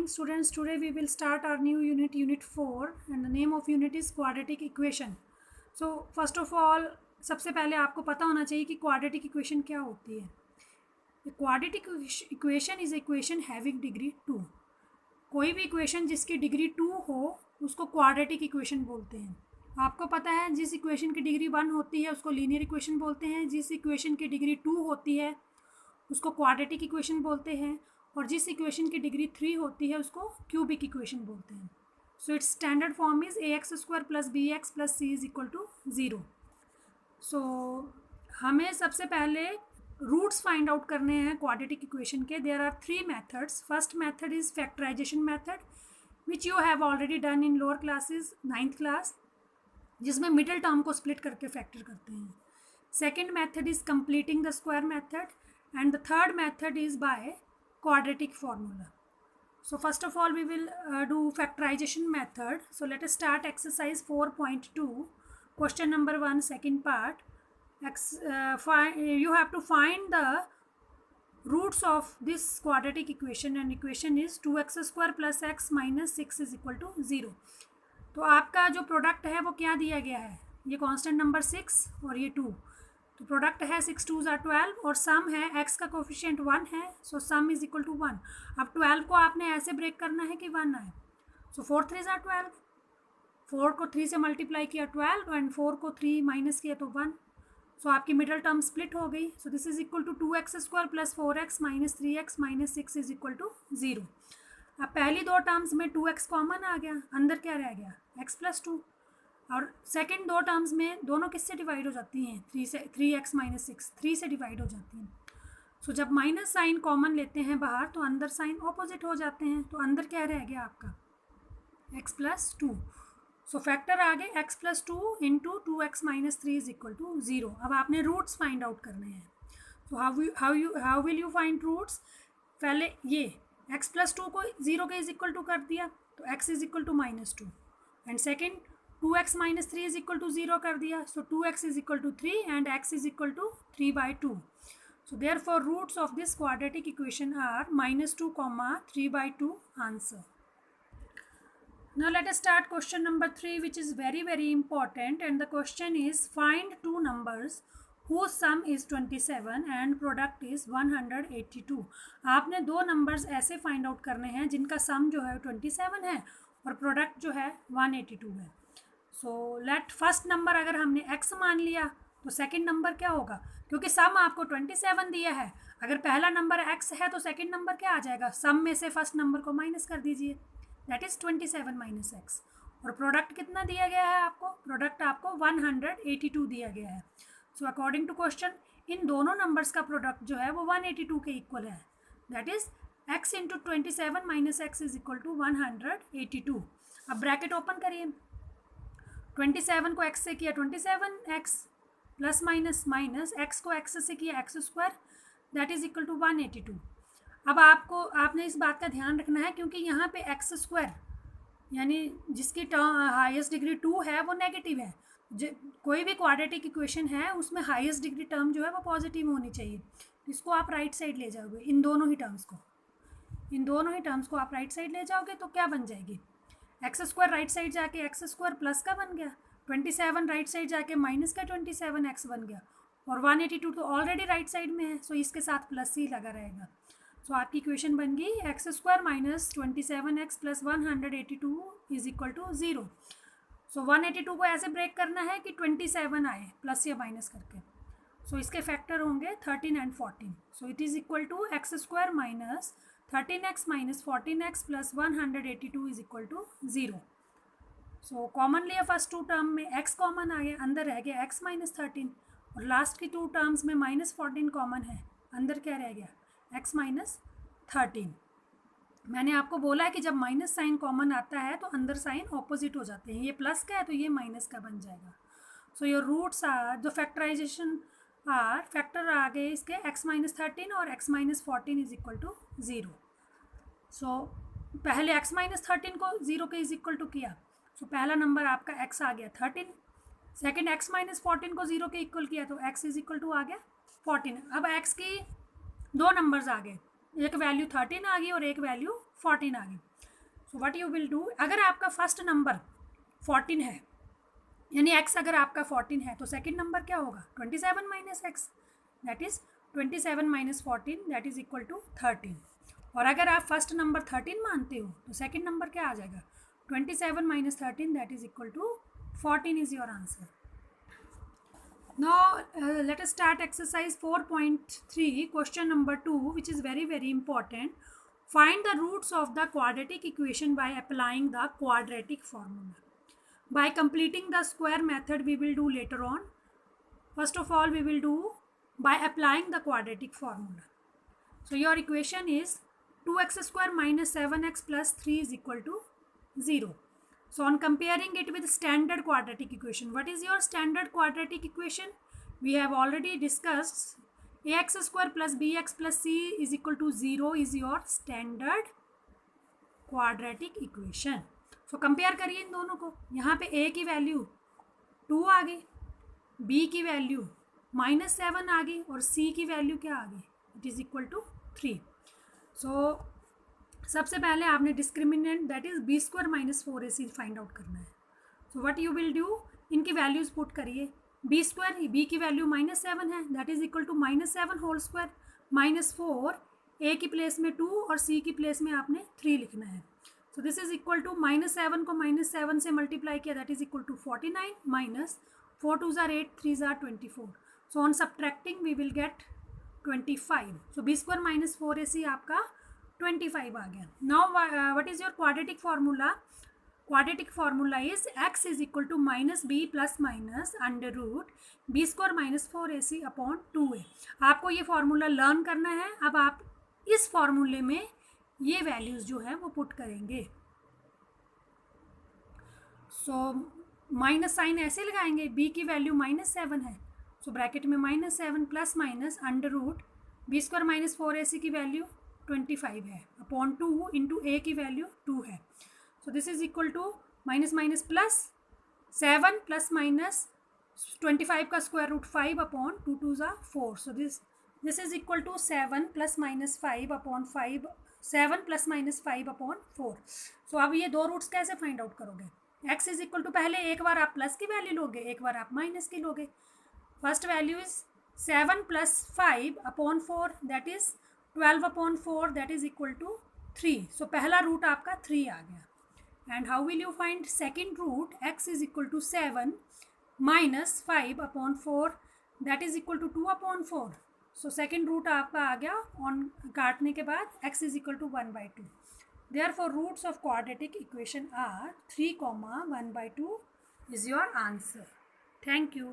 students. Today we will start our new unit, unit 4, and the name of unit is quadratic equation. So first of all, सबसे पहले आपको पता होना चाहिए कि quadratic equation क्या होती है. A quadratic equation is equation having degree 2. कोई भी इक्वेशन जिसकी डिग्री 2 हो उसको क्वाड्रेटिक इक्वेशन बोलते हैं. आपको पता है जिस इक्वेशन की डिग्री 1 होती है उसको लीनियर इक्वेशन बोलते हैं, जिस इक्वेशन की डिग्री 2 होती है उसको क्वाड्रेटिक इक्वेशन बोलते हैं, और जिस इक्वेशन की डिग्री 3 होती है उसको क्यूबिक इक्वेशन बोलते हैं. So its standard form is ax² + bx + c = 0. So हमें सबसे पहले रूट्स फाइंड आउट करने हैं क्वाड्रेटिक इक्वेशन के. There are 3 methods. First method is factorisation method which you have already done in lower classes 9th class, जिसमें middle term को split करके factor करते हैं. Second method is completing the square method, and the third method is by quadratic formula. So first of all we will do factorization method. So let us start exercise 4.2, question number 1, second part. You have to find the roots of this quadratic equation, and equation is 2x² + x - 6 = 0. तो आपका जो product है वो क्या दिया गया है, ये कांस्टेंट नंबर 6 और ये 2. तो प्रोडक्ट है 6 2s are 12 और सम है x का कोफिशिएंट 1 है, सो सम इज इक्वल टू 1. अब 12 को आपने ऐसे ब्रेक करना है कि 1 आए. सो 4 3s are 12, 4 को 3 से मल्टीप्लाई किया 12 एंड 4 को 3 माइनस किया तो 1. सो आपकी मिडल टर्म स्प्लिट हो गई. So this is equal to 2x² + 4x - 3x - 6 = 0. अब पहली दो टर्म्स में 2x कॉमन आ गया, अंदर क्या रह गया x + 2. और सेकंड दो टर्म्स में दोनों किससे डिवाइड हो जाती हैं, 3x - 6 3 से डिवाइड हो जाती हैं. सो जब माइनस साइन कॉमन लेते हैं बाहर तो अंदर साइन ऑपोजिट हो जाते हैं. तो अंदर क्या रह गया आपका x + 2. सो फैक्टर आ गए x + 2 × 2x - 3 = 0. अब आपने रूट्स फाइंड आउट करने हैं. So how will you find roots. पहले ये x + 2 को 0 के इज इक्वल टू कर दिया तो x is equal to -2, and second 2x - 3 = 0 कर दिया. So 2x is equal to 3 and x is equal to 3/2. So therefore roots of this quadratic equation are -2, 3/2 answer. Now let us start question number 3, which is very important, and the question is find two numbers whose sum is 27 and product is 182. आपने दो numbers ऐसे find out करने हैं जिनका सम जो है 27 है और प्रोडक्ट जो है 182 है. सो लेट फर्स्ट नंबर अगर हमने x मान लिया तो सेकंड नंबर क्या होगा, क्योंकि सम आपको 27 दिया है. अगर पहला नंबर x है तो सेकंड नंबर क्या आ जाएगा, सम में से फर्स्ट नंबर को माइनस कर दीजिए, दैट इज़ 27 - x. और प्रोडक्ट कितना दिया गया है आपको, प्रोडक्ट आपको 182 दिया गया है. सो अकॉर्डिंग टू क्वेश्चन इन दोनों नंबर्स का प्रोडक्ट जो है वो 182 के इक्वल है, दैट इज़ x × 27 - x = 182. अब ब्रैकेट ओपन करिए. 27 को x से किया 27x प्लस माइनस x को x से किया x², that is equal to 182. अब आपने इस बात का ध्यान रखना है क्योंकि यहाँ पे x² यानी जिसकी हाईएस्ट डिग्री 2 है वो नेगेटिव है. कोई भी क्वाड्रेटिक इक्वेशन है उसमें हाईएस्ट डिग्री टर्म जो है वो पॉजिटिव होनी चाहिए. इसको आप राइट साइड ले जाओगे, इन दोनों ही टर्म्स को आप राइट साइड ले जाओगे तो क्या बन जाएगी, x² राइट साइड जाके x² प्लस का बन गया, 27 राइट साइड जाके माइनस का 27x बन गया, और 182 तो ऑलरेडी राइट साइड में है, सो इसके साथ प्लस ही लगा रहेगा. सो आपकी इक्वेशन बन गई x² - 27x + 182 = 0. सो 182 को ऐसे ब्रेक करना है कि 27 आए प्लस या माइनस करके. सो इसके फैक्टर होंगे 13 and 14. So it is equal to x² - 13x - 14x + 182 = 0. So common लिया फर्स्ट टू टर्म में, x कॉमन आ गया, अंदर रह गया x - 13, और लास्ट की टू टर्म्स में -14 कॉमन है, अंदर क्या रह गया x - 13. मैंने आपको बोला है कि जब माइनस साइन कॉमन आता है तो अंदर साइन ऑपोजिट हो जाते हैं, ये प्लस का है तो ये माइनस का बन जाएगा. सो योर रूट्स आर जो फैक्टराइजेशन आर, फैक्टर आ गए इसके x - 13 और x - 14 = 0. सो पहले x - 13 को 0 के इज इक्वल टू किया, सो पहला नंबर आपका x आ गया 13. सेकेंड x - 14 को 0 के इक्वल किया तो x इज इक्वल टू आ गया 14. अब x की दो नंबर्स आ गए, एक वैल्यू 13 आ गई और एक वैल्यू 14 आ गया. सो व्हाट यू विल डू, अगर आपका फर्स्ट नंबर 14 है, यानी x अगर आपका 14 है, तो सेकंड नंबर क्या होगा 27 minus x, that is 27 minus 14 that is equal to 13. और अगर आप फर्स्ट नंबर 13 मानते हो तो सेकंड नंबर क्या आ जाएगा 27 minus 13 that is equal to 14 is your answer. Now let us start exercise 4.3 question number 2, which is very very important. Find the roots of the quadratic equation by applying the quadratic formula. By completing the square method we will do later on. First of all we will do by applying the quadratic formula. So your equation is 2x square minus 7x plus 3 is equal to 0. So on comparing it with standard quadratic equation, what is your standard quadratic equation? We have already discussed ax square plus bx plus c is equal to 0 is your standard quadratic equation. So compare करिए इन दोनों को. यहाँ पे a की value 2 आ गई, b की value -7 आ गई और c की वैल्यू क्या आ गई, it is equal to 3. So सबसे पहले आपने discriminant that is b square minus 4ac find out करना है. So what you will do, इनकी वैल्यूज पुट करिए. बी स्क्वायर, बी की वैल्यू -7 है, that is equal to -7 whole square -4, a की प्लेस में 2 और सी की प्लेस में आपने 3 लिखना है. So this is equal to -7 को -7 से मल्टीप्लाई किया, that is equal to 49 minus 4 2 ज़ार 8 3 ज़ार 24. So on subtracting we will get 25. So b square minus 4ac आपका 25 आ गया. Now what is your quadratic formula? Quadratic formula is x is equal to minus b plus minus under root b square minus 4ac upon 2a. आपको ये formula learn करना है. अब आप इस फार्मूले में ये वैल्यूज जो है वो पुट करेंगे. सो माइनस साइन ऐसे लगाएंगे, b की वैल्यू -7 है, सो ब्रैकेट में -7 plus minus under root b square minus 4ac की वैल्यू 25 है अपॉन 2 इंटू ए की वैल्यू 2 है. So this is equal to minus minus plus 7 plus minus 25 का स्क्वायर रूट 5 अपॉन 2 2 ज़ा 4. So this is equal to 7 plus minus 5 upon 5, 7 plus minus 5 upon 4. So अब ये दो roots कैसे फाइंड आउट करोगे? x is equal to, पहले एक बार आप प्लस की वैल्यू लोगे, एक बार आप माइनस की लोगे. First value is 7 plus 5 upon 4 that is 12 upon 4 that is equal to 3. So पहला रूट आपका 3 आ गया. And how will you find second root? x is equal to 7 minus 5 upon 4 that is equal to 2 upon 4. So second root आपका आ गया on काटने के बाद x is equal to 1/2. Therefore roots of quadratic equation are 3, 1/2 is your answer. Thank you.